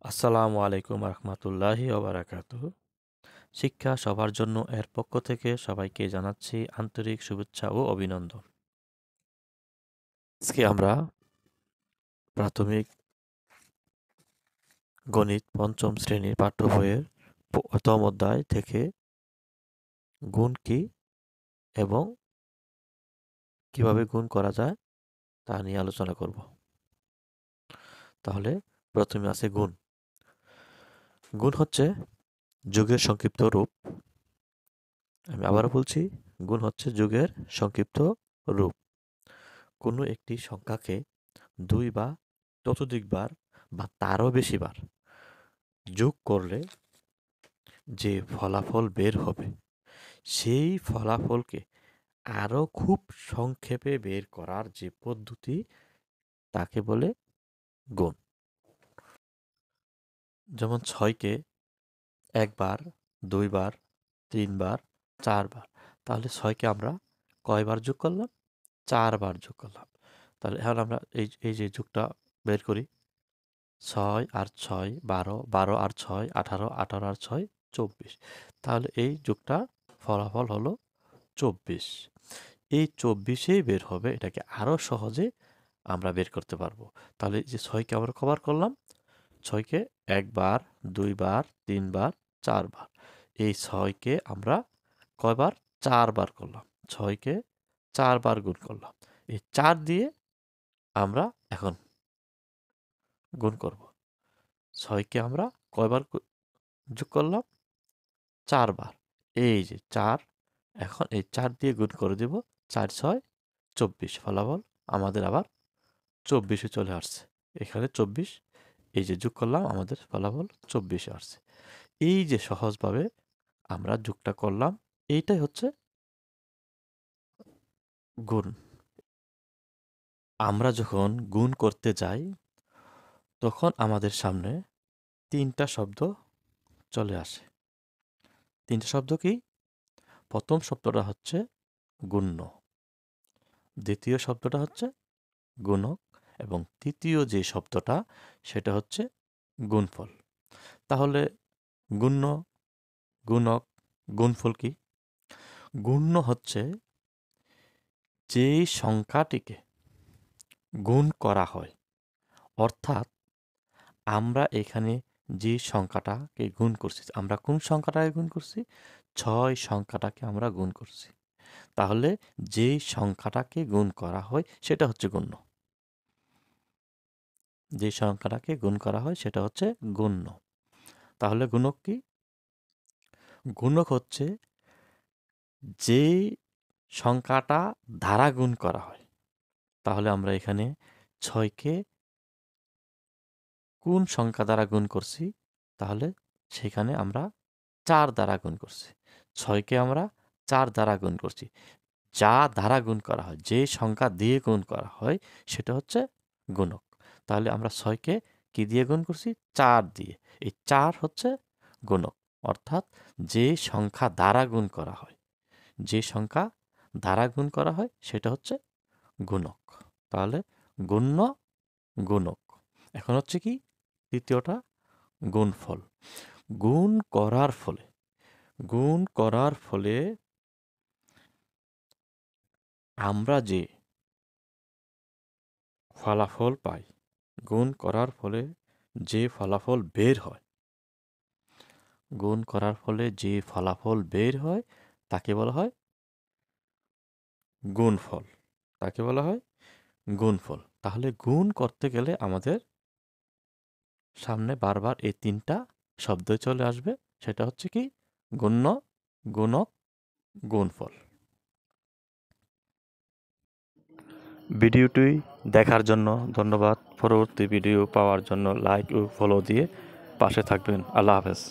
আসসালামু আলাইকুম রহমতুল্লাহি ওবারাকাতুহু। শিক্ষা সবার জন্য এর পক্ষ থেকে সবাইকে জানাচ্ছি আন্তরিক শুভেচ্ছা ও অভিনন্দন। আজকে আমরা প্রাথমিক গণিত পঞ্চম শ্রেণীর পাঠ্য বইয়ের প্রথম অধ্যায় থেকে গুণ কি এবং কিভাবে গুণ করা যায় তা নিয়ে আলোচনা করব। তাহলে প্রথমে আছে গুণ। গুণ হচ্ছে যোগের সংক্ষিপ্ত রূপ। আমি আবারও বলছি, গুণ হচ্ছে যোগের সংক্ষিপ্ত রূপ। কোনো একটি সংখ্যাকে ২ বা ততোধিকবার বা তারও বেশিবার যোগ করলে যে ফলাফল বের হবে, সেই ফলাফলকে আরও খুব সংক্ষেপে বের করার যে পদ্ধতি, তাকে বলে গুণ। যেমন ৬কে ১ বার, ২ বার, ৩ বার, ৪ বার। তাহলে ৬কে আমরা কয়বার যোগ করলাম? ৪ বার যোগ করলাম। তাহলে এখন আমরা এই যে যোগটা বের করি। ৬ আর ৬ ১২, ১২ আর ৬ ১৮, ১৮ আর ৬ ২৪। তাহলে এই যোগটার ফলাফল হলো ২৪। এই ২৪ই বের হবে, এটাকে আরও সহজে আমরা বের করতে পারবো। তাহলে যে ৬কে আমরা কবার করলাম? ৬কে ১ বার, ২ বার, ৩ বার, ৪ বার। এই ৬কে আমরা কয়বার? ৪ বার করলাম। ৬কে ৪ বার গুণ করলাম। এই ৪ দিয়ে আমরা এখন গুণ করব। ৬কে আমরা কয়বার যোগ করলাম? ৪ বার। এই যে ৪, এখন এই ৪ দিয়ে গুণ করে দেব। ৪ ৬ ২৪। ফলাফল আমাদের আবার ২৪-এ চলে আসছে। এখানে ২৪, এই যে যোগ করলাম, আমাদের ফলাফল ২৪-এ আসছে। এই যে সহজভাবে আমরা যোগটা করলাম, এইটাই হচ্ছে গুণ। আমরা যখন গুণ করতে যাই, তখন আমাদের সামনে ৩টা শব্দ চলে আসে। ৩টা শব্দ কি? প্রথম শব্দটা হচ্ছে গুণ্য, দ্বিতীয় শব্দটা হচ্ছে গুণক এবং তৃতীয় যে শব্দটা, সেটা হচ্ছে গুণফল। তাহলে গুণ্য, গুণক, গুণফল কি? গুণ্য হচ্ছে যেই সংখ্যাটিকে গুণ করা হয়, অর্থাৎ আমরা এখানে যে সংখ্যাটাকে গুণ করছি, আমরা কোন সংখ্যাটাকে গুণ করছি? ৬ সংখ্যাটাকে আমরা গুণ করছি। তাহলে যেই সংখ্যাটাকে গুণ করা হয় সেটা হচ্ছে গুণ্য। যে সংখ্যাটাকে গুণ করা হয় সেটা হচ্ছে গুণ্য। তাহলে গুণক কি? গুণক হচ্ছে যে সংখ্যাটা দ্বারা গুণ করা হয়। তাহলে আমরা এখানে ৬কে কোন সংখ্যা দ্বারা গুণ করছি? তাহলে সেখানে আমরা ৪ দ্বারা গুণ করছি। ৬কে আমরা ৪ দ্বারা গুণ করছি। যা দ্বারা গুণ করা হয়, যে সংখ্যা দিয়ে গুণ করা হয়, সেটা হচ্ছে গুণক। তাহলে আমরা ৬কে কি দিয়ে গুণ করছি? ৪ দিয়ে। এই ৪ হচ্ছে গুণক, অর্থাৎ যে সংখ্যা দ্বারা গুণ করা হয়, যে সংখ্যা দ্বারা গুণ করা হয় সেটা হচ্ছে গুণক। তাহলে গুণ্য, গুণক। এখন হচ্ছে কি? তৃতীয়টা গুণফল। গুণ করার ফলে, গুণ করার ফলে আমরা যে ফলাফল পাই, গুণ করার ফলে যে ফলাফল বের হয়, গুণ করার ফলে যে ফলাফল বের হয় তাকে বলা হয় গুণফল। তাকে বলা হয় গুণফল। তাহলে গুণ করতে গেলে আমাদের সামনে বারবার এই ৩টা শব্দ চলে আসবে। সেটা হচ্ছে কি? গুণ্য, গুণক, গুণফল। ভিডিওটি দেখার জন্য ধন্যবাদ। পরবর্তী ভিডিও পাওয়ার জন্য লাইক ও ফলো দিয়ে পাশে থাকবেন। আল্লাহ হাফেজ।